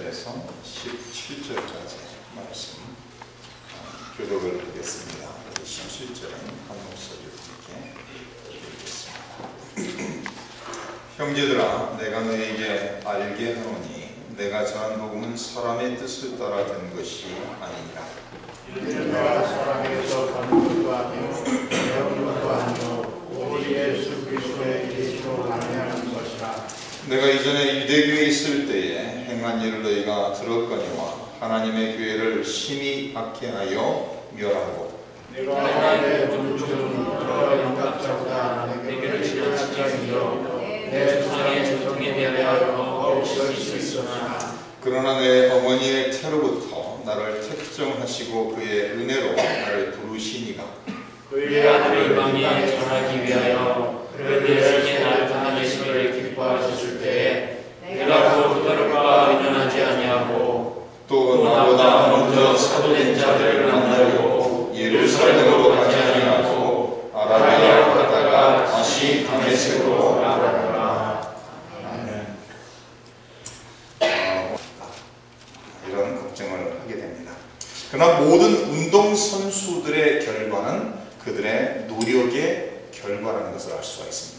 1절에서 17절까지 말씀 교독을 하겠습니다. 17절은 한 목소리로 이렇게 읽겠습니다. 형제들아, 내가 너에게 알게 하노니 내가 전한 복음은 사람의 뜻을 따라 된 것이 아니니라. 내가 사람에게서 받은 것도 아니요 배운 것도 아니요 오직 예수 그리스도의 계시로 말미암은 것이라. 내가 이전에 유대교에 있을 때에 행한 일을 너희가 들었거니와 하나님의 교회를 심히 박해하여 멸하고 내가 내 본중 여러 영각자보다 내게를 지적하지 아니하여 내 조상의 전통에 대하여 억울할 수 있었으나 그러나 내 어머니의 태로부터 나를 택정하시고 그의 은혜로 나를 부르시니가 그의 아들을 만민에 전하기 위하여 그를 세상에 나를 당하시기를 기뻐하셨을 때에 내가 그들과 의논하지 아니하고 또 나보다 먼저 사도된 자들을 만나려고 예루살렘으로 가지 아니하고 아라비아로 갔다가 다시 다메섹으로 가더라. 아멘. 이런 걱정을 하게 됩니다. 그러나 모든 운동선수들의 결과는 그들의 노력의 결과라는 것을 알 수가 있습니다.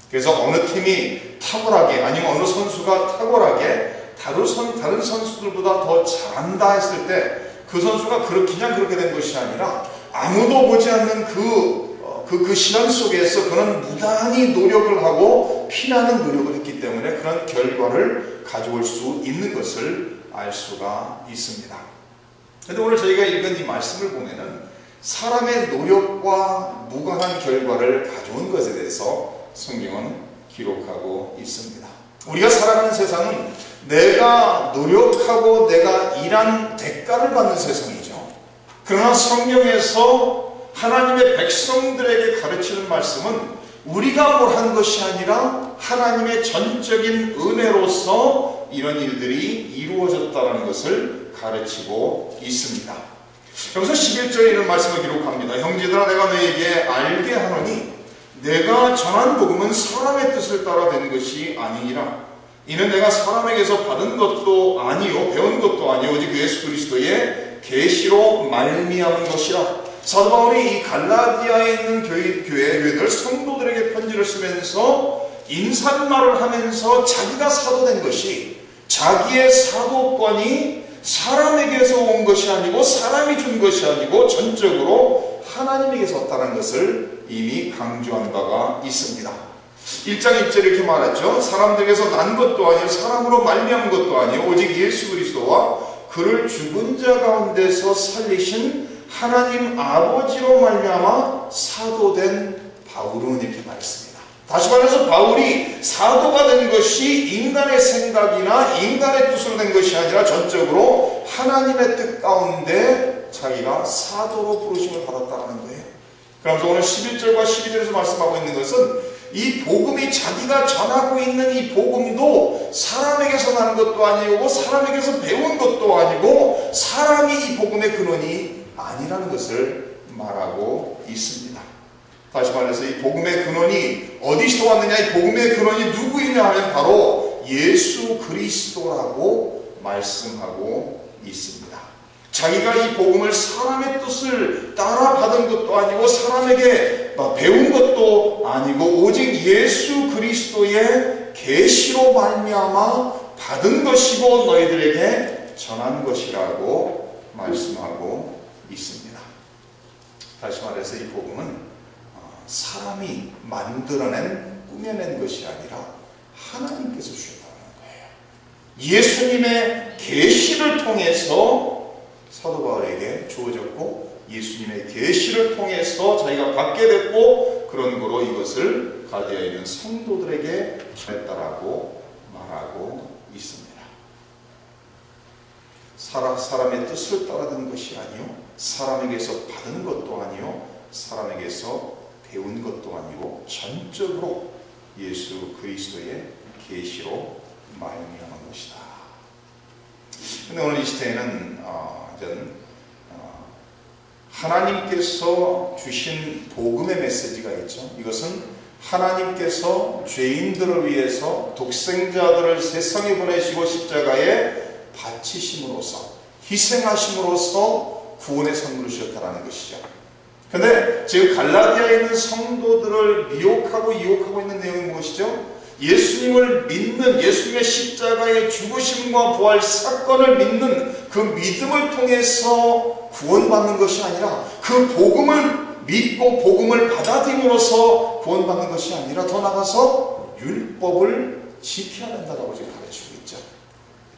그래서 어느 팀이 탁월하게 아니면 어느 선수가 탁월하게 다른 선수들보다 더 잘한다 했을 때 그 선수가 그냥 그렇게 된 것이 아니라 아무도 보지 않는 그 시간 속에서 그는 무단히 노력을 하고 피나는 노력을 했기 때문에 그런 결과를 가져올 수 있는 것을 알 수가 있습니다. 그런데 오늘 저희가 읽은 이 말씀을 보면은 사람의 노력과 무관한 결과를 가져온 것에 대해서 성경은 기록하고 있습니다. 우리가 살아가는 세상은 내가 노력하고 내가 일한 대가를 받는 세상이죠. 그러나 성경에서 하나님의 백성들에게 가르치는 말씀은 우리가 뭘 한 것이 아니라 하나님의 전적인 은혜로서 이런 일들이 이루어졌다는 것을 가르치고 있습니다. 여기서 11절에 이런 말씀을 기록합니다. 형제들아, 내가 너에게 알게 하노니 내가 전한 복음은 사람의 뜻을 따라 된 것이 아니니라. 이는 내가 사람에게서 받은 것도 아니요 배운 것도 아니요 오직 예수 그리스도의 계시로 말미암은 것이라. 사도 바울이 이 갈라디아에 있는 교회들 성도들에게 편지를 쓰면서 인사말을 하면서 자기가 사도된 것이 자기의 사도권이 사람에게서 온 것이 아니고 사람이 준 것이 아니고 전적으로 하나님에게서 왔다는 것을 이미 강조한 바가 있습니다. 1장 1절에 이렇게 말하죠. 사람들에게서 난 것도 아니요 사람으로 말미암은 것도 아니요 오직 예수 그리스도와 그를 죽은 자 가운데서 살리신 하나님 아버지로 말미암아 사도된 바울은 이렇게 말했습니다. 다시 말해서 바울이 사도가 된 것이 인간의 생각이나 인간의 뜻으로 된 것이 아니라 전적으로 하나님의 뜻 가운데 자기가 사도로 부르심을 받았다는 거예요. 그러면서 오늘 11절과 12절에서 말씀하고 있는 것은 이 복음이 자기가 전하고 있는 이 복음도 사람에게서 난 것도 아니고 사람에게서 배운 것도 아니고 사람이 이 복음의 근원이 아니라는 것을 말하고 있습니다. 다시 말해서 이 복음의 근원이 어디서 왔느냐, 이 복음의 근원이 누구이냐 하면 바로 예수 그리스도라고 말씀하고 있습니다. 자기가 이 복음을 사람의 뜻을 따라 받은 것도 아니고 사람에게 배운 것도 아니고 오직 예수 그리스도의 계시로 말미암아 받은 것이고 너희들에게 전한 것이라고 말씀하고 있습니다. 다시 말해서 이 복음은 사람이 만들어낸 꾸며낸 것이 아니라 하나님께서 주셨다는 거예요. 예수님의 계시를 통해서 사도 바울에게 주어졌고 예수님의 계시를 통해서 자기가 받게 됐고 그런 거로 이것을 갈라디아에 있는 성도들에게 전했다라고 말하고 있습니다. 사람의 뜻을 따라든 것이 아니요 사람에게서 받은 것도 아니요 사람에게서 배운 것도 아니고 전적으로 예수 그리스도의 계시로 말미암은 것이다. 근데 오늘 이 시대에는 하나님께서 주신 복음의 메시지가 있죠. 이것은 하나님께서 죄인들을 위해서 독생자들을 세상에 보내시고 십자가에 바치심으로써 희생하심으로써 구원의 선물을 주셨다는 것이죠. 근데 지금 갈라디아에 있는 성도들을 미혹하고 유혹하고 있는 내용이 무엇이죠? 예수님을 믿는, 예수님의 십자가의 죽으심과 부활 사건을 믿는 그 믿음을 통해서 구원받는 것이 아니라 그 복음을 믿고 복음을 받아들임으로써 구원받는 것이 아니라 더 나아가서 율법을 지켜야 된다고 지금 가르치고 있죠.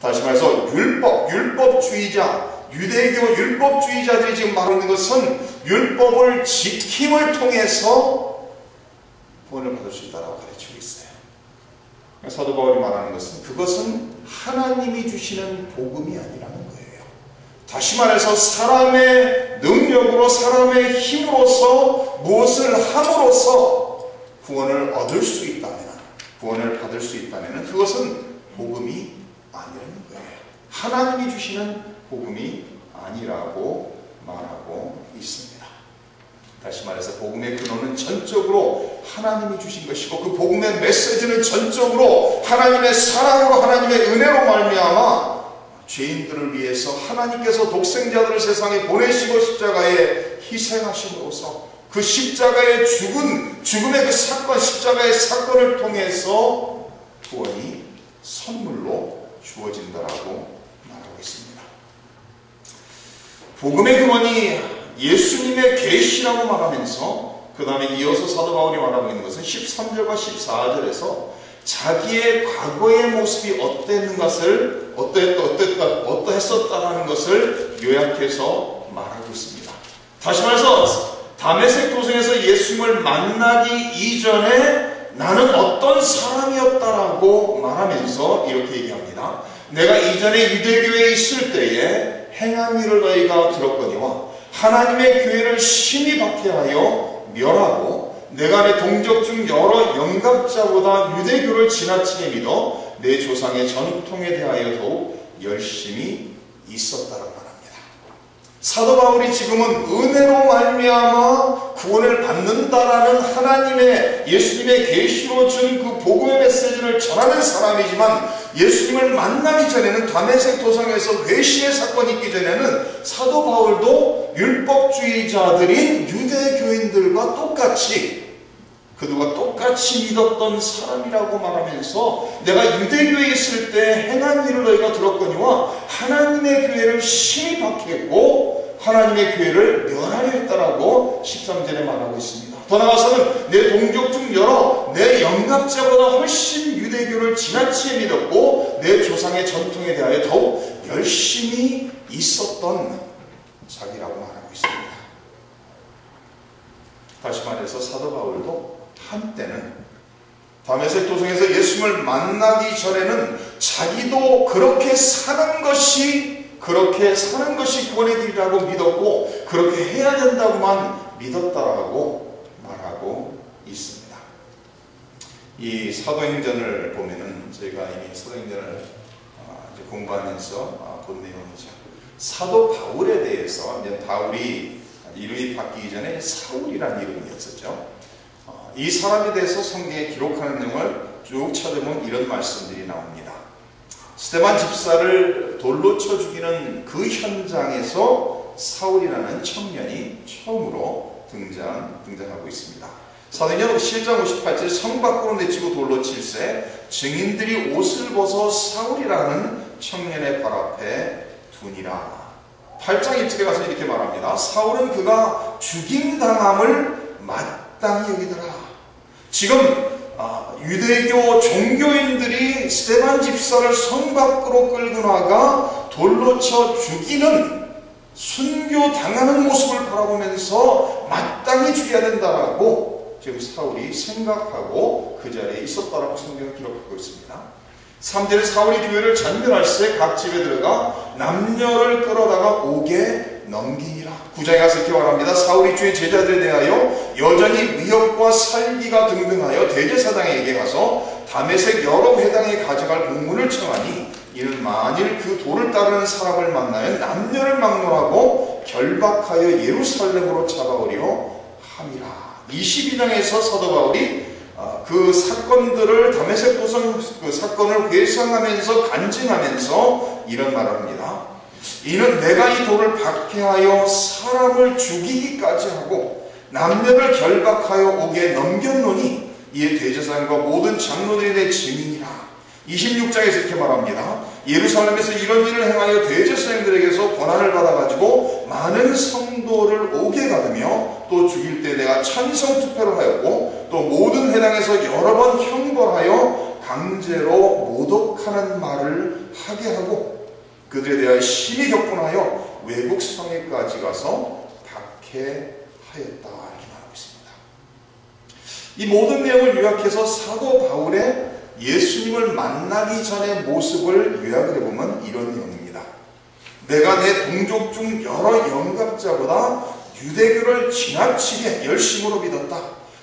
다시 말해서 율법주의자, 유대교 율법주의자들이 지금 말하는 것은 율법을 지킴을 통해서 구원을 받을 수 있다고 가르치고 있어요. 사도 바울이 말하는 것은 그것은 하나님이 주시는 복음이 아니라는 거예요. 다시 말해서 사람의 능력으로 사람의 힘으로서 무엇을 함으로써 구원을 얻을 수 있다면, 구원을 받을 수 있다면 그것은 복음이 아니라는 거예요. 하나님이 주시는 복음이 아니라고 말하고 있습니다. 다시 말해서 복음의 근원은 전적으로 하나님이 주신 것이고 그 복음의 메시지는 전적으로 하나님의 사랑으로 하나님의 은혜로 말미암아 죄인들을 위해서 하나님께서 독생자들을 세상에 보내시고 십자가에 희생하심으로써 그 십자가의 죽음의 그 사건, 십자가의 사건을 통해서 구원이 선물로 주어진다라고 말하고 있습니다. 복음의 근원이 예수님의 계시라고 말하면서 그 다음에 이어서 사도 바울이 말하고 있는 것은 13절과 14절에서 자기의 과거의 모습이 어땠는 것을 어떠했었다라는 것을 요약해서 말하고 있습니다. 다시 말해서 다메섹 도성에서 예수님을 만나기 이전에 나는 어떤 사람이었다라고 말하면서 이렇게 얘기합니다. 내가 이전에 유대교에 있을 때에 행한 일을 너희가 들었거니와 하나님의 교회를 심히 박해하여 멸하고 내가 내 동족 중 여러 영갑자보다 유대교를 지나치게 믿어 내 조상의 전통에 대하여 더욱 열심히 있었다라고 말합니다. 사도 바울이 지금은 은혜로 말미암아 구원을 받는다라는 하나님의 예수님의 계시로 준 그 복음의 메시지를 전하는 사람이지만 예수님을 만나기 전에는 다메섹 도성에서 회심의 사건이 있기 전에는 사도 바울도 율법주의자들인 유대교인들과 똑같이 그들과 똑같이 믿었던 사람이라고 말하면서 내가 유대교에 있을 때 행한 일을 너희가 들었거니와 하나님의 교회를 심히 박해했고 하나님의 교회를 멸하려 했다라고 13절에 말하고 있습니다. 더 나아가서는 내 동족 중 여러 내 영갑자보다 훨씬 유대교를 지나치게 믿었고 내 조상의 전통에 대하여 더욱 열심히 있었던 자기라고 말하고 있습니다. 다시 말해서 사도 바울도 한때는 다메섹 도성에서 예수님을 만나기 전에는 자기도 그렇게 사는 것이 구원의 길이라고 믿었고 그렇게 해야 된다고만 믿었다라고 말하고 있습니다. 이 사도행전을 보면은 저희가 이미 사도행전을 공부하면서 본 내용이죠. 사도 바울에 대해서 이제 바울이 이름이 바뀌기 전에 사울이라는 이름이었었죠. 이 사람에 대해서 성경에 기록하는 내용을 쭉 찾아보면 이런 말씀들이 나옵니다. 스데반 집사를 돌로 쳐 죽이는 그 현장에서 사울이라는 청년이 처음으로 등장하고 있습니다. 사도행전 7장 58절 성 밖으로 내치고 돌로 칠세 증인들이 옷을 벗어 사울이라는 청년의 발 앞에 두니라. 8장 1절에 가서 이렇게 말합니다. 사울은 그가 죽임당함을 마땅히 여기더라. 지금 유대교 종교인들이 스데반 집사를 성 밖으로 끌고 나가 돌로 쳐 죽이는 순교당하는 모습을 바라보면서 마땅히 죽여야 된다라고 지금 사울이 생각하고 그 자리에 있었다라고 성경을 기록하고 있습니다. 3절에 사울이 교회를 전멸할세 각 집에 들어가 남녀를 끌어다가 옥에 넘기니라. 9장에 가서 이렇게 말합니다. 사울이 주의 제자들에 대하여 여전히 위협과 살기가 등등하여 대제사장에게 가서 다메섹 여러 회당에 가져갈 공문을 청하니 이는 만일 그 도를 따르는 사람을 만나면 남녀를 막론하고 결박하여 예루살렘으로 잡아오려 함이라. 22장에서 사도 바울이 그 사건들을 다메섹 도성 그 사건을 회상하면서 간증하면서 이런 말을 합니다. 이는 내가 이 돌을 박해하여 사람을 죽이기까지 하고 남녀를 결박하여 옥에 넘겼노니 이에 대제사장과 모든 장로들이 내 증인이라. 26장에서 이렇게 말합니다. 예루살렘에서 이런 일을 행하여 대제사장들에게서 권한을 받아가지고 많은 성도를 옥에 가두며 또 죽일 때 내가 찬성 투표를 하였고 또 모든 회당에서 여러 번 형벌하여 강제로 모독하는 말을 하게 하고 그들에 대하여 심히 격분하여 외국 성에까지 가서 박해하였다. 이렇게 말하고 있습니다. 이 모든 내용을 요약해서 사도 바울의 예수님을 만나기 전의 모습을 요약을 해보면 이런 내용입니다. 내가 내 동족 중 여러 영갑자보다 유대교를 지나치게 열심으로 믿었다.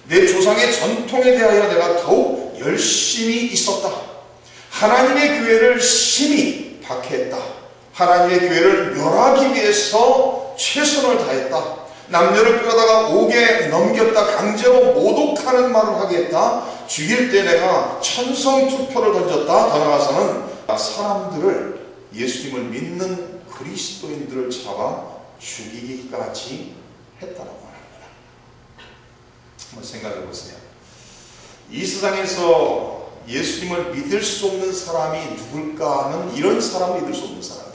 내 조상의 전통에 대하여 내가 더욱 열심히 있었다. 하나님의 교회를 심히 박해했다. 하나님의 교회를 멸하기 위해서 최선을 다했다. 남녀를 끌어다가 옥에 넘겼다. 강제로 모독하는 말을 하게 했다. 죽일 때 내가 찬성 투표를 던졌다. 더 나아가서는 사람들을 예수님을 믿는 그리스도인들을 잡아 죽이기까지 했다라고 말합니다. 한번 생각해 보세요. 이 세상에서 예수님을 믿을 수 없는 사람이 누굴까 하는 이런 사람을 믿을 수 없는 사람이에요.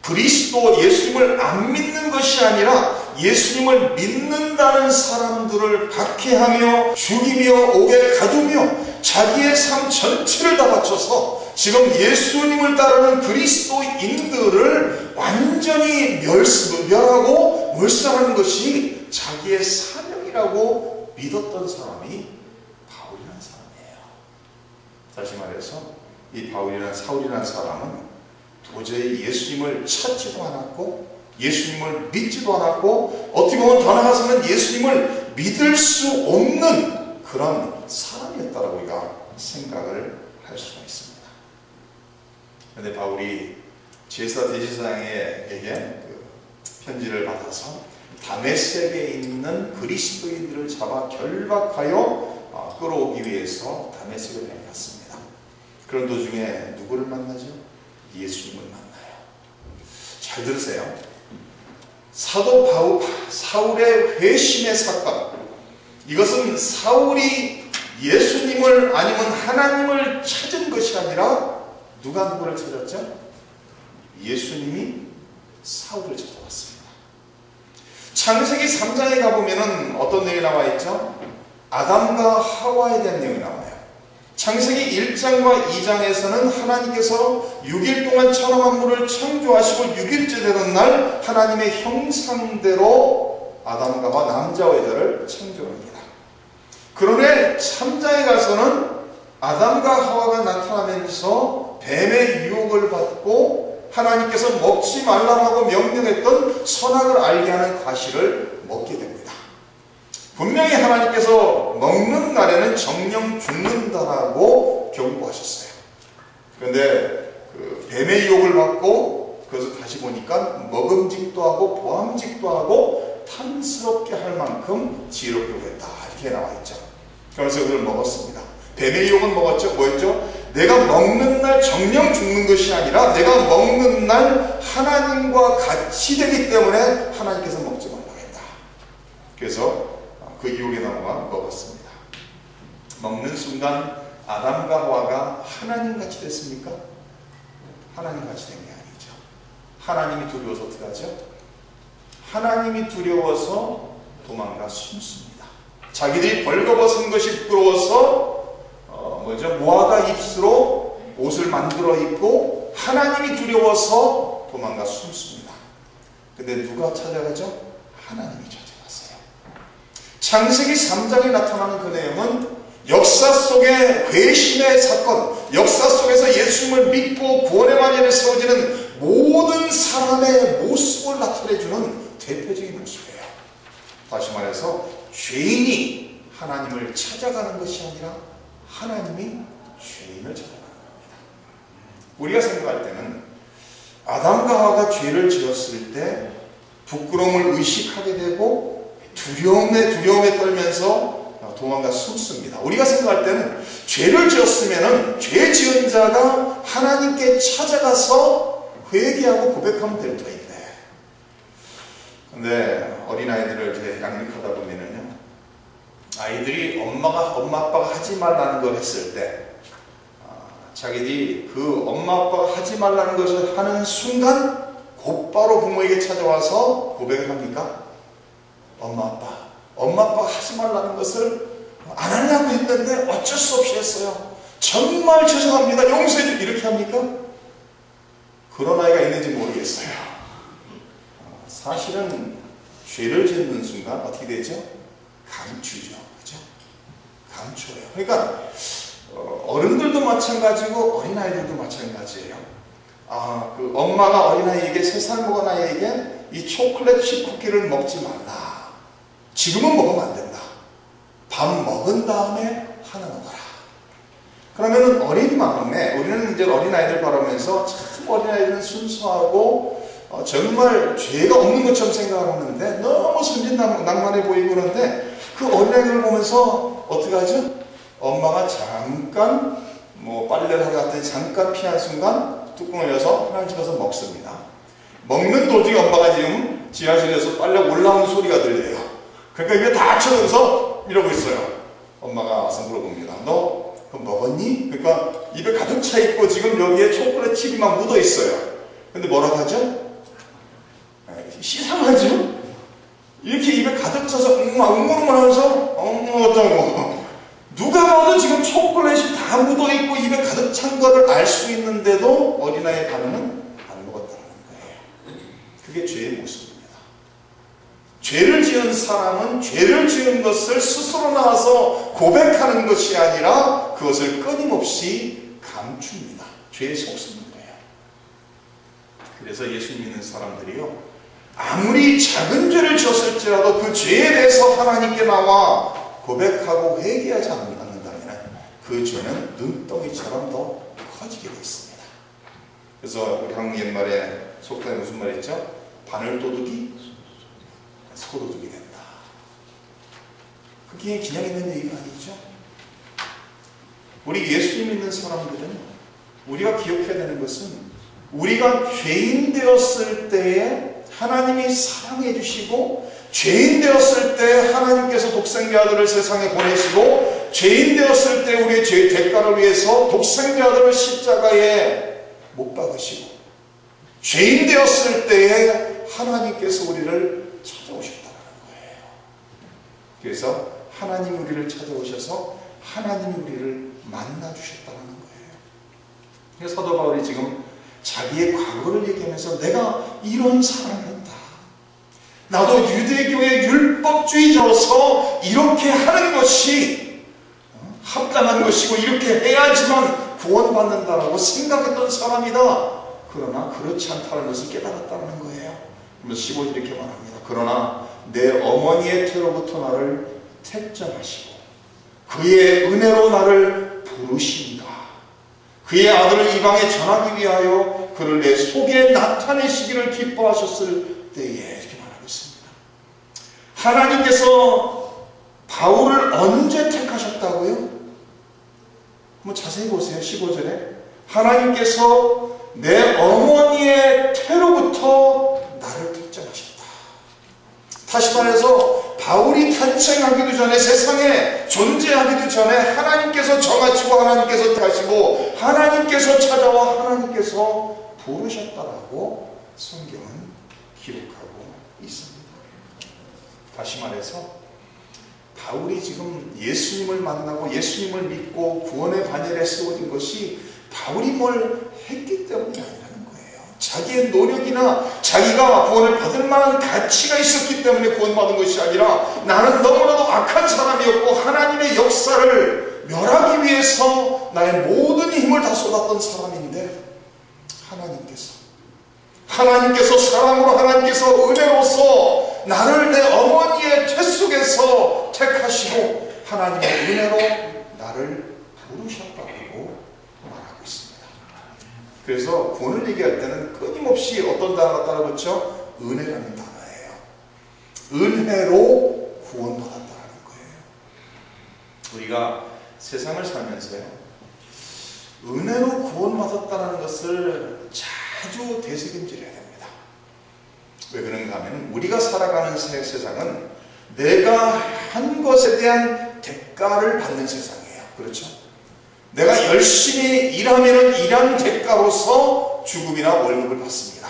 그리스도 예수님을 안 믿는 것이 아니라 예수님을 믿는다는 사람들을 박해하며 죽이며 옥에 가두며 자기의 삶 전체를 다 바쳐서 지금 예수님을 따르는 그리스도인들을 완전히 멸하고 몰살하는 것이 자기의 사명이라고 믿었던 사람이 바울이라는 사람이에요. 다시 말해서 이 바울이라는 사울이라는 사람은 도저히 예수님을 찾지도 않았고 예수님을 믿지도 않았고 어떻게 보면 더 나아가서는 예수님을 믿을 수 없는 그런 사람이었다라고 우리가 생각을 할 수가 있습니다. 그런데 바울이 대제사장에게 그 편지를 받아서 다메섹에 있는 그리스도인들을 잡아 결박하여 끌어오기 위해서 다메섹을 갔습니다. 그런 도중에 누구를 만나죠? 예수님을 만나요. 잘 들으세요. 사도 사울의 회심의 사건, 이것은 사울이 예수님을 아니면 하나님을 찾은 것이 아니라 누가 누구를 찾았죠? 예수님이 사울을 찾아왔습니다. 창세기 3장에 가보면 어떤 내용이 나와 있죠? 아담과 하와에 대한 내용이 나와요. 창세기 1장과 2장에서는 하나님께서 6일 동안 천하 만물을 창조하시고 6일째 되는 날 하나님의 형상대로 아담과 하와 남자와 여자를 창조합니다. 그런데 3장에 가서는 아담과 하와가 나타나면서 뱀의 유혹을 받고 하나님께서 먹지 말라고 명령했던 선악을 알게 하는 과실을 먹게 됩니다. 분명히 하나님께서 먹는 날에는 정령 죽는다라고 경고하셨어요. 그런데 그 뱀의 유혹을 받고 그것을 다시 보니까 먹음직도 하고 보암직도 하고 탐스럽게 할 만큼 지혜롭게 했다 이렇게 나와 있죠. 그래서 그걸 먹었습니다. 뱀의 유혹은 먹었죠. 뭐였죠? 내가 먹는 날 정령 죽는 것이 아니라 내가 먹는 날 하나님과 같이 되기 때문에 하나님께서 먹지 말라고 했다. 그래서 그 유혹에 넘어가 먹었습니다. 먹는 순간 아담과 하와가 하나님같이 됐습니까? 하나님같이 된 게 아니죠. 하나님이 두려워서 어떻게 하죠? 하나님이 두려워서 도망가 숨습니다. 자기들이 벌거벗은 것이 부끄러워서 무화과 잎으로 옷을 만들어 입고 하나님이 두려워서 도망가 숨습니다. 근데 누가 찾아가죠? 하나님이 찾아갔어요. 창세기 3장에 나타나는 그 내용은 역사 속의 회심의 사건, 역사 속에서 예수님을 믿고 구원의 만연에 세워지는 모든 사람의 모습을 나타내주는 대표적인 모습이에요. 다시 말해서 죄인이 하나님을 찾아가는 것이 아니라 하나님이 죄인을 찾아가는 겁니다. 우리가 생각할 때는 아담과 하와가 죄를 지었을 때 부끄러움을 의식하게 되고 두려움에 떨면서 도망가 숨습니다. 우리가 생각할 때는 죄를 지었으면은 죄 지은 자가 하나님께 찾아가서 회개하고 고백하면 될 터인데, 근데 어린아이들을 이렇게 양육하다 보면은요, 아이들이 엄마 아빠가 하지 말라는 걸 했을 때 자기들이 그 엄마 아빠가 하지 말라는 것을 하는 순간 곧바로 부모에게 찾아와서 고백을 합니까? 엄마 아빠가 하지 말라는 것을 안 하려고 했는데 어쩔 수 없이 했어요. 정말 죄송합니다. 용서해 주, 이렇게 합니까? 그런 아이가 있는지 모르겠어요. 사실은 죄를 짓는 순간 어떻게 되죠? 감추죠. 그죠? 감춰요. 그러니까 어른들도 마찬가지고 어린아이들도 마찬가지예요. 그 엄마가 어린아이에게 3살 먹은 아이에게 이 초콜릿 칩 쿠키를 먹지 말라. 지금은 먹으면 안 된다. 밥 먹은 다음에 하나 먹어라. 그러면은 어린 마음에, 우리는 이제 어린아이들 바라면서 참 어린아이들은 순수하고 정말 죄가 없는 것처럼 생각을 하는데 너무 순진낭만해 보이고 그런데 그 어린아이들을 보면서 어떻게 하죠? 엄마가 잠깐 빨래를 하러 갔더니 잠깐 피한 순간 뚜껑을 열어서 하나를 집어서 먹습니다. 먹는 도중에 엄마가 지금 지하실에서 빨래 올라오는 소리가 들려요. 그러니까 입에 다 쳐넣어서 이러고 있어요. 엄마가 와서 물어봅니다. 너 그거 먹었니? 그러니까 입에 가득 차 있고 지금 여기에 초콜릿 칩이 막 묻어 있어요. 근데 뭐라고 하죠? 시상하죠? 이렇게 입에 가득 차서 웅물웅물하면서 어쩌고, 누가 봐도 지금 초콜릿이 다 묻어 있고 입에 가득 찬 거를 알 수 있는데도 어린아이의 반응은 안 먹었다는 거예요. 그게 죄의 모습입니다. 죄를 지은 사람은 죄를 지은 것을 스스로 나와서 고백하는 것이 아니라 그것을 끊임없이 감춥니다. 죄에 속습니다. 그래서 예수 믿는 사람들이요, 아무리 작은 죄를 지었을지라도 그 죄에 대해서 하나님께 나와 고백하고 회개하지 않는다면 그 죄는 눈덩이처럼 더 커지게 되어 있습니다. 그래서 우리 한국 옛말에 속담에 무슨 말이 있죠? 바늘도둑이 소도둑이 된다. 그게 그냥 있는 얘기가 아니죠. 우리 예수 믿는 사람들은 우리가 기억해야 되는 것은 우리가 죄인 되었을 때에 하나님이 사랑해 주시고, 죄인 되었을 때 하나님께서 독생자 아들을 세상에 보내시고, 죄인 되었을 때 우리의 죄 대가를 위해서 독생자 아들을 십자가에 못 박으시고, 죄인 되었을 때에 하나님께서 우리를 찾아오셨다는 거예요. 그래서 하나님이 우리를 찾아오셔서 하나님이 우리를 만나주셨다는 거예요. 그래서 사도 바울이 지금 자기의 과거를 얘기하면서 내가 이런 사람이었다. 나도 유대교의 율법주의자로서 이렇게 하는 것이 합당한 것이고 이렇게 해야지만 구원받는다라고 생각했던 사람이다. 그러나 그렇지 않다는 것을 깨달았다는 거예요. 그러면서 15절 이렇게 말합니다. 그러나 내 어머니의 태로부터 나를 택정하시고 그의 은혜로 나를 부르십니다. 그의 아들을 이방에 전하기 위하여 그를 내 속에 나타내시기를 기뻐하셨을 때에, 이렇게 말하고 있습니다. 하나님께서 바울을 언제 택하셨다고요? 한번 자세히 보세요. 15절에 하나님께서 내 어머니의 태로부터 나를 택정하셨다. 다시 말해서 바울이 탄생하기도 전에, 세상에 존재하기도 전에 하나님께서 정하시고 하나님께서 택하시고 하나님께서 찾아와 하나님께서 부르셨다라고 성경은 기록하고 있습니다. 다시 말해서 바울이 지금 예수님을 만나고 예수님을 믿고 구원의 반열에 세워진 것이 바울이 뭘 했기 때문이 아니라는 거예요. 자기의 노력이나 자기가 구원을 받을 만한 가치가 있었기 때문에 구원받은 것이 아니라 나는 너무나도 악한 사람이었고 하나님의 역사를 멸하기 위해서 나의 모든 힘을 다 쏟았던 사람인데 하나님께서 사랑으로, 하나님께서 은혜로서 나를 내 어머니의 태 속에서 택하시고 하나님의 은혜로 나를 부르셨다고 말하고 있습니다. 그래서 구원을 얘기할 때는 끊임없이 어떤 단어가 따라붙죠? 은혜라는 단어예요. 은혜로 구원받았다는 거예요. 우리가 세상을 살면서요, 은혜로 구원받았다는 것을 자주 되새김질해야 됩니다. 왜 그런가 하면 우리가 살아가는 세상은 내가 한 것에 대한 대가를 받는 세상이에요. 그렇죠? 내가 열심히 일하면 일한 대가로서 죽음이나 월급을 받습니다.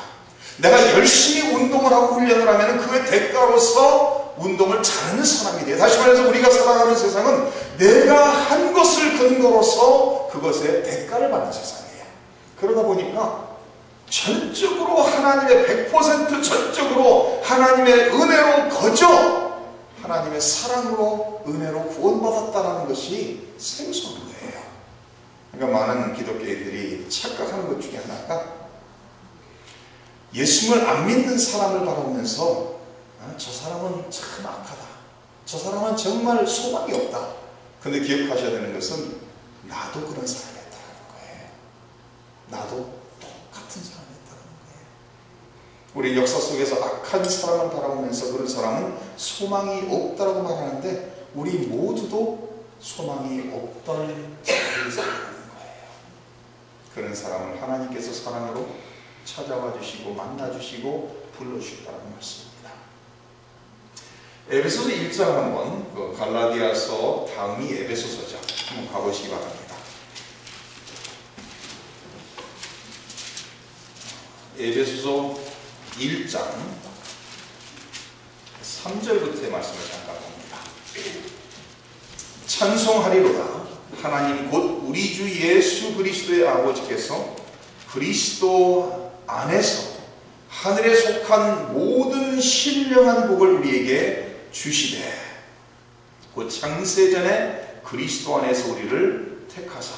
내가 열심히 운동을 하고 훈련을 하면 그의 대가로서 운동을 잘하는 사람이 돼요. 다시 말해서 우리가 살아가는 세상은 내가 한 것을 근거로서 그것의 대가를 받는 세상이에요. 그러다 보니까 전적으로 하나님의 100% 전적으로 하나님의 은혜로 거저 하나님의 사랑으로 은혜로 구원받았다는 것이 생소한 거예요. 그러니까 많은 기독교인들이 착각하는 것 중에 하나가 예수님을 안 믿는 사람을 바라보면서 저 사람은 참 악하다, 저 사람은 정말 소망이 없다. 근데 기억하셔야 되는 것은 나도 그런 사람이었다는 거예요. 나도 똑같은 사람이었다는 거예요. 우리 역사 속에서 악한 사람을 바라보면서 그런 사람은 소망이 없다라고 말하는데 우리 모두도 소망이 없던 사람이 살아가는 거예요. 그런 사람을 하나님께서 사랑으로 찾아와 주시고 만나 주시고 불러주셨다는 말씀입니다. 에베소서 1장 한번, 갈라디아서 다음이 에베소서죠. 한번 가보시기 바랍니다. 에베소서 1장 3절부터의 말씀을 잠깐 봅니다. 찬송하리로다. 하나님 곧 우리 주 예수 그리스도의 아버지께서 그리스도 안에서 하늘에 속한 모든 신령한 복을 우리에게 주시되 곧 창세전에 그리스도 안에서 우리를 택하사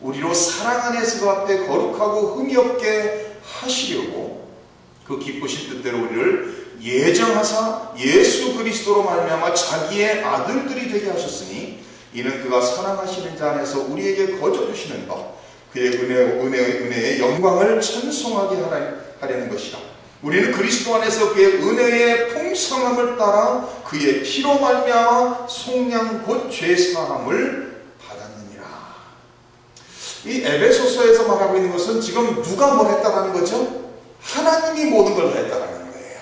우리로 사랑 안에서 그 앞에 거룩하고 흠이 없게 하시려고 그 기쁘신 뜻대로 우리를 예정하사 예수 그리스도로 말미암아 자기의 아들들이 되게 하셨으니 이는 그가 사랑하시는 자 안에서 우리에게 거저 주시는 것 그의 은혜의 영광을 찬송하게 하려는 것이라. 우리는 그리스도 안에서 그의 은혜의 풍성함을 따라 그의 피로 말미암아 속량 곧 죄사함을 받았느니라. 이 에베소서에서 말하고 있는 것은 지금 누가 뭘 했다라는 거죠? 하나님이 모든 걸 했다라는 거예요.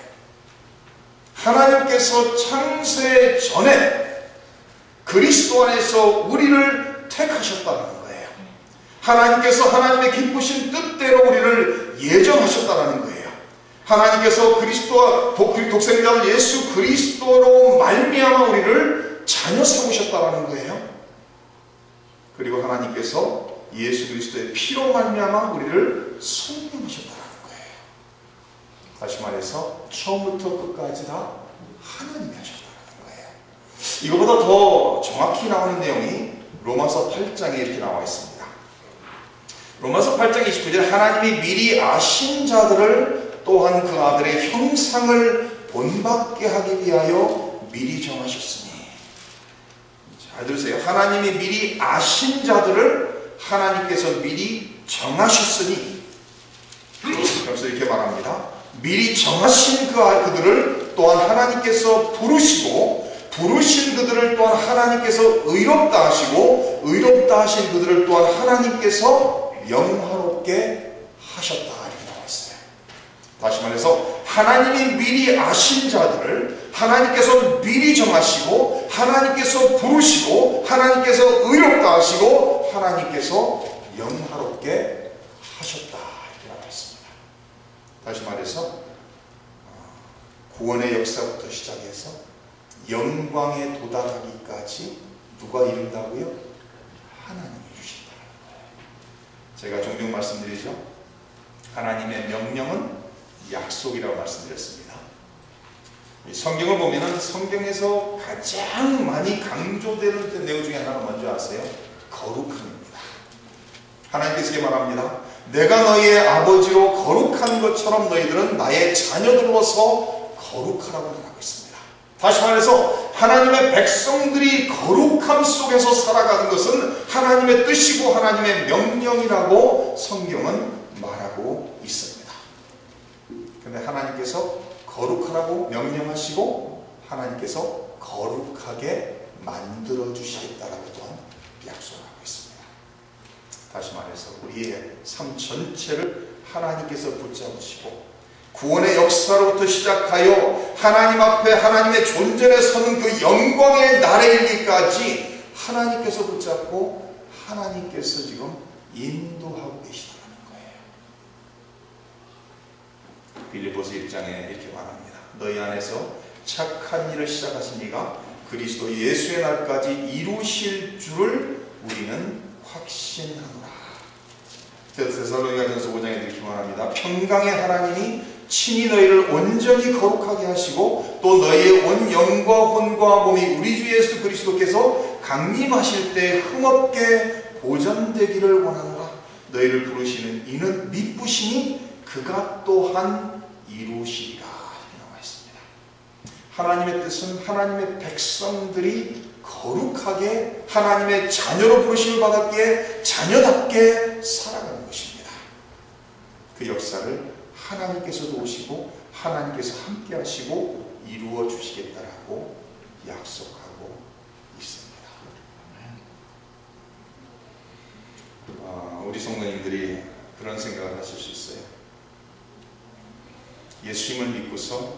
하나님께서 창세 전에 그리스도 안에서 우리를 택하셨다는 거예요. 하나님께서 하나님의 기쁘신 뜻대로 우리를 예정하셨다는 거예요. 하나님께서 그리스도와 독생자 예수 그리스도로 말미암아 우리를 자녀 삼으셨다는 거예요. 그리고 하나님께서 예수 그리스도의 피로 말미암아 우리를 성령하셨다는 거예요. 다시 말해서 처음부터 끝까지 다 하나님이 하셨다는 거예요. 이거보다 더 정확히 나오는 내용이 로마서 8장에 이렇게 나와 있습니다. 로마서 8장 29절 하나님이 미리 아신 자들을 또한 그 아들의 형상을 본받게 하기 위하여 미리 정하셨으니. 잘 들으세요. 하나님이 미리 아신 자들을 하나님께서 미리 정하셨으니. 그래서 이렇게 말합니다. 미리 정하신 그들을 또한 하나님께서 부르시고 부르신 그들을 또한 하나님께서 의롭다 하시고 의롭다 하신 그들을 또한 하나님께서 영화롭게 하셨다 이렇게 나와 있어요. 다시 말해서 하나님이 미리 아신 자들을 하나님께서 미리 정하시고 하나님께서 부르시고 하나님께서 의롭다 하시고 하나님께서 영화롭게 하셨다 이렇게 나와 있습니다. 다시 말해서 구원의 역사부터 시작해서 영광에 도달하기까지 누가 이룬다고요? 하나님이 주신다는 거예요. 제가 종종 말씀드리죠. 하나님의 명령은 약속이라고 말씀드렸습니다. 성경을 보면 성경에서 가장 많이 강조되는 내용 중에 하나가 뭔지 아세요? 거룩함입니다. 하나님께서 이렇게 말합니다. 내가 너희의 아버지로 거룩한 것처럼 너희들은 나의 자녀들로서 거룩하라고 말하고 있습니다. 다시 말해서 하나님의 백성들이 거룩함 속에서 살아가는 것은 하나님의 뜻이고 하나님의 명령이라고 성경은 말하고 있습니다. 그런데 하나님께서 거룩하라고 명령하시고 하나님께서 거룩하게 만들어 주시겠다라고 또한 약속하고 있습니다. 다시 말해서 우리의 삶 전체를 하나님께서 붙잡으시고 구원의 역사로부터 시작하여 하나님 앞에 하나님의 존전에 서는 그 영광의 날에 이르기까지 하나님께서 붙잡고 하나님께서 지금 인도하고 계시다는 거예요. 빌립보서 1장에 이렇게 말합니다. 너희 안에서 착한 일을 시작하신 이가 그리스도 예수의 날까지 이루실 줄을 우리는 확신하노라. 데살로니가전서 5장에 이렇게 말합니다. 평강의 하나님이 친히 너희를 온전히 거룩하게 하시고 또 너희의 온 영과 혼과 몸이 우리 주 예수 그리스도께서 강림하실 때 흠없게 보존되기를 원하노라. 너희를 부르시는 이는 믿으시니 그가 또한 이루시리라. 나와 있습니다. 하나님의 뜻은 하나님의 백성들이 거룩하게 하나님의 자녀로 부르심을 받았기에 자녀답게 살아가는 것입니다. 그 역사를 하나님께서도 오시고 하나님께서 함께 하시고 이루어 주시겠다라고 약속하고 있습니다. 우리 성도님들이 그런 생각을 하실 수 있어요. 예수님을 믿고서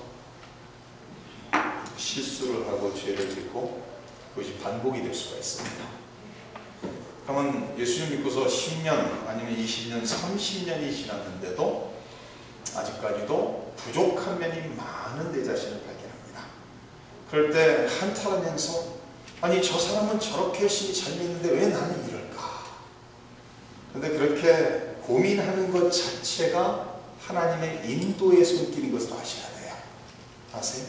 실수를 하고 죄를 짓고 그것이 반복이 될 수가 있습니다. 그러면 예수님 믿고서 10년 아니면 20년, 30년이 지났는데도 아직까지도 부족한 면이 많은 내 자신을 발견합니다. 그럴 때 한탄하면서 아니 저 사람은 저렇게 열심히 잘 믿는데 왜 나는 이럴까? 그런데 그렇게 고민하는 것 자체가 하나님의 인도의 손길인 것을 아셔야 돼요. 아세요?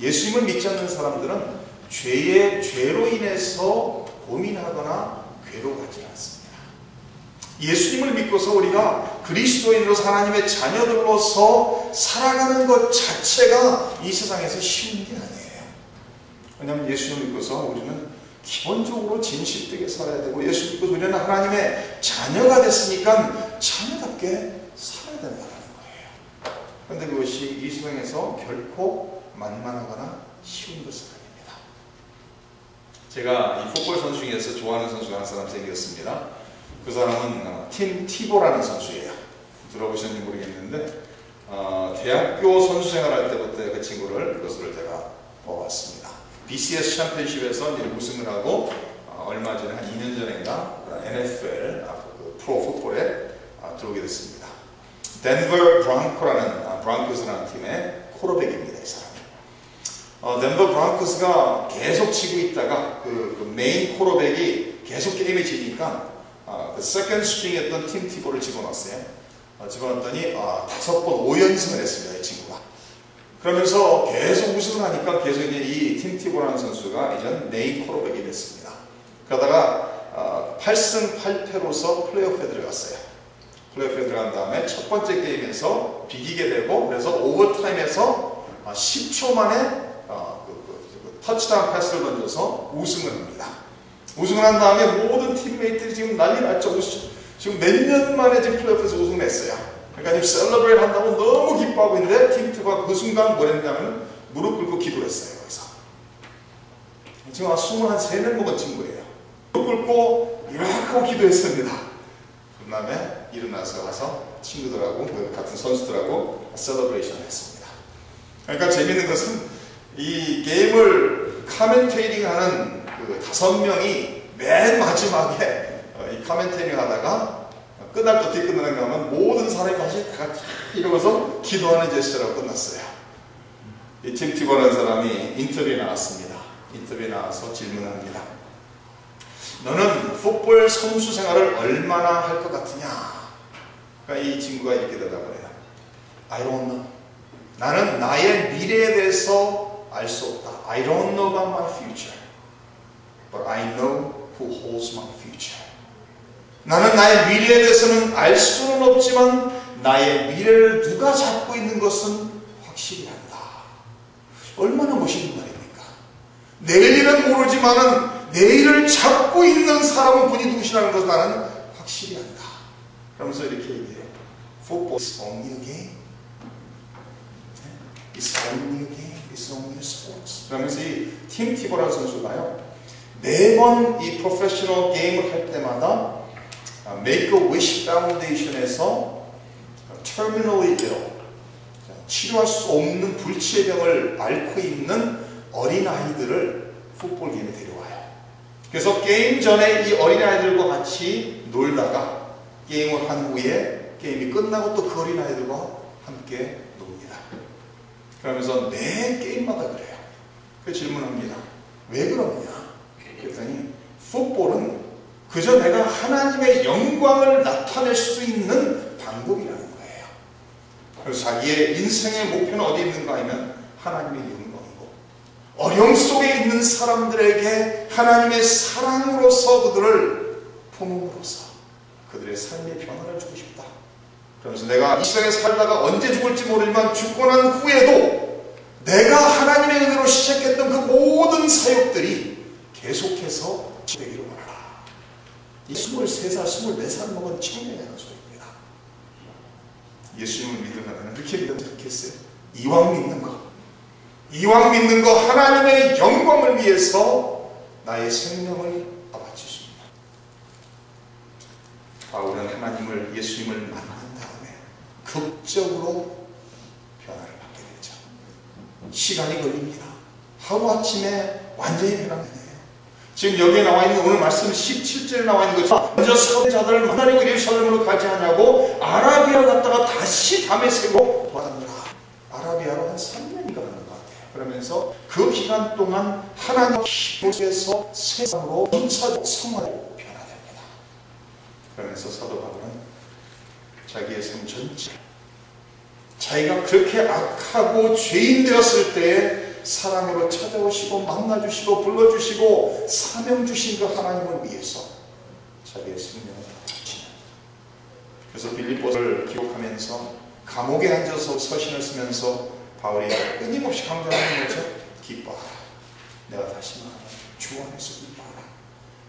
예수님을 믿지 않는 사람들은 죄로 인해서 고민하거나 괴로워하지 않습니다. 예수님을 믿고서 우리가 그리스도인으로서 하나님의 자녀들로서 살아가는 것 자체가 이 세상에서 쉬운 게 아니에요. 왜냐하면 예수님을 믿고서 우리는 기본적으로 진실되게 살아야 되고 예수 믿고서 우리는 하나님의 자녀가 됐으니까 자녀답게 살아야 된다는 거예요. 그런데 그것이 이 세상에서 결코 만만하거나 쉬운 것은 아닙니다. 제가 이 풋볼 선수 중에서 좋아하는 선수가 한 사람 생겼습니다. 그 사람은 팀 티보라는 선수예요. 들어보셨는지 모르겠는데 대학교 선수 생활할 때부터 그 친구를 그것을 제가 뽑았습니다. BCS 챔피언십에서 우승을 하고 얼마 전에 한 2년 전인가 NFL 프로 풋볼에 들어오게 됐습니다. 덴버 브랑코라는 브랑코스라는 팀의 쿼터백입니다. 이 사람이. 덴버 브랑코스가 계속 치고 있다가 그 메인 쿼터백이 계속 게임에 지니까 그 세컨드 스트링했던 팀 티보를 집어넣었어요. 집어넣었더니 5번 5연승을 했습니다. 이 친구가. 그러면서 계속 우승을 하니까 계속 이제 이 팀 티보라는 선수가 이제 메인 쿼터백이 됐습니다. 그러다가 8승 8패로서 플레이오프에 들어갔어요. 플레이오프에 들어간 다음에 첫 번째 게임에서 비기게 되고 그래서 오버타임에서 10초 만에 터치다운 패스를 던져서 우승을 합니다. 우승을 한 다음에 모든 팀메이트들이 지금 난리 났죠. 지금 몇 년 만에 지금 플레이오프에서 우승을 했어요. 그러니까 지금 셀러브레이트 한다고 너무 기뻐하고 있는데 팀트가 그 순간 뭘 했냐면 무릎 꿇고 기도했어요. 거기서. 지금 23년 먹은 친구예요. 무릎 꿇고 이렇게 하고 기도했습니다. 그 다음에 일어나서 와서 친구들하고 같은 선수들하고 셀러브레이션을 했습니다. 그러니까 재밌는 것은 이 게임을 카멘테이팅 하는 그 5명이 맨 마지막에 이 카멘테이팅 하다가 끝날 때 어떻게 끝나는가 하면 모든 사람이 같이 이러면서 기도하는 제스처라고 끝났어요. 이 팀 티버라는 사람이 인터뷰에 나왔습니다. 인터뷰에 나와서 질문합니다. 너는 풋볼 선수 생활을 얼마나 할 것 같으냐? 그러니까 이 친구가 이렇게 대답을 해요. I don't know. 나는 나의 미래에 대해서 알 수 없다. I don't know about my future. But I know who holds my future. 나는 나의 미래에 대해서는 알 수는 없지만 나의 미래를 누가 잡고 있는 것은 확실히 한다. 얼마나 멋있는 말입니까? 내일은 모르지만은 내일을 잡고 있는 사람은 분이 누구시라는 것을 나는 확실히 한다. 그러면서 이렇게 얘기해요. Football is only a game. It's only a game. It's only a sports. 그러면서 이 팀 티보라는 선수가요. 매번 이 프로페셔널 게임을 할 때마다 Make-A-Wish 파운데이션에서 terminally ill, 치료할 수 없는 불치의 병을 앓고 있는 어린아이들을 풋볼 게임에 데려와요. 그래서 게임 전에 이 어린아이들과 같이 놀다가 게임을 한 후에 게임이 끝나고 또 그 어린아이들과 함께 놉니다. 그러면서 매 게임마다 그래요. 그 질문합니다. 왜 그러느냐? 그랬더니 풋볼은 그저 내가 하나님의 영광을 나타낼 수 있는 방법이라는 거예요. 그래서 자기의 인생의 목표는 어디 있는가 하면 하나님의 영광이고, 어려움 속에 있는 사람들에게 하나님의 사랑으로서 그들을 품음으로써 그들의 삶의 변화를 주고 싶다. 그러면서 내가 이 세상에 살다가 언제 죽을지 모르지만 죽고 난 후에도 내가 하나님의 은혜로 시작했던 그 모든 사역들이 계속해서 되기를 원하라. 이 23살, 24살 먹은 청년의 소리입니다. 예수님을 믿으면 이렇게 믿으면 좋겠어요. 이왕 믿는 거, 이왕 믿는 거 하나님의 영광을 위해서 나의 생명을 바쳐줍니다. 바울은 하나님을, 예수님을 만난 다음에 극적으로 변화를 받게 되죠. 시간이 걸립니다. 하루아침에 완전히 변화되네요. 지금 여기에 나와 있는 오늘 말씀 17절에 나와 있는 것처럼 먼저 선자들을 만나려고 예루살렘으로 가지 않냐고 아라비아로 갔다가 다시 다메섹으로 돌아가느라. 아라비아로 한 3년이 가는 것 같아요. 그러면서 그 기간 동안 하나님의 속에서 세상으로 전차적 성화로 변화됩니다. 그러면서 사도 바울은 자기의 삶 전체, 자기가 그렇게 악하고 죄인 되었을 때에 사랑으로 찾아오시고 만나주시고 불러주시고 사명 주신 그 하나님을 위해서 자기의 생명을 바치는. 그래서 빌립보서를 기록하면서 감옥에 앉아서 서신을 쓰면서 바울이 끊임없이 강조하는 거죠. 기뻐하라. 내가 다시 말하라. 주 안에서 기뻐하라.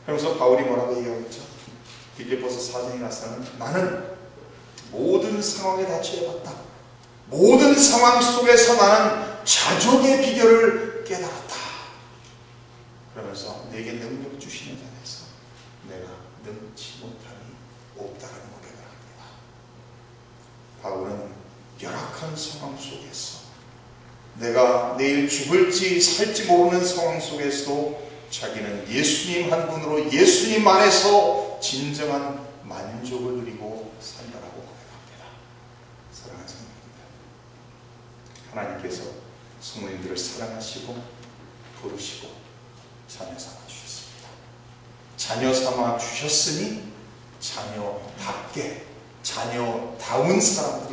그러면서 바울이 뭐라고 얘기하겠죠? 빌립보서 4장에 가서는 나는 모든 상황에 다 치러봤다. 모든 상황 속에서 나는 자족의 비결을 깨달았다. 그러면서 내게 능력 주시는 자에서 내가 능치 못함이 없다라는 고백을 합니다. 바울은 열악한 상황 속에서, 내가 내일 죽을지 살지 모르는 상황 속에서도 자기는 예수님 한 분으로 예수님 안에서 진정한 만족을 누리고 산다라고 고백합니다. 사랑하는 성도님들, 하나님께서 성도님들을 사랑하시고 부르시고 자녀 삼아 주셨습니다. 자녀 삼아 주셨으니 자녀답게, 자녀다운 사람들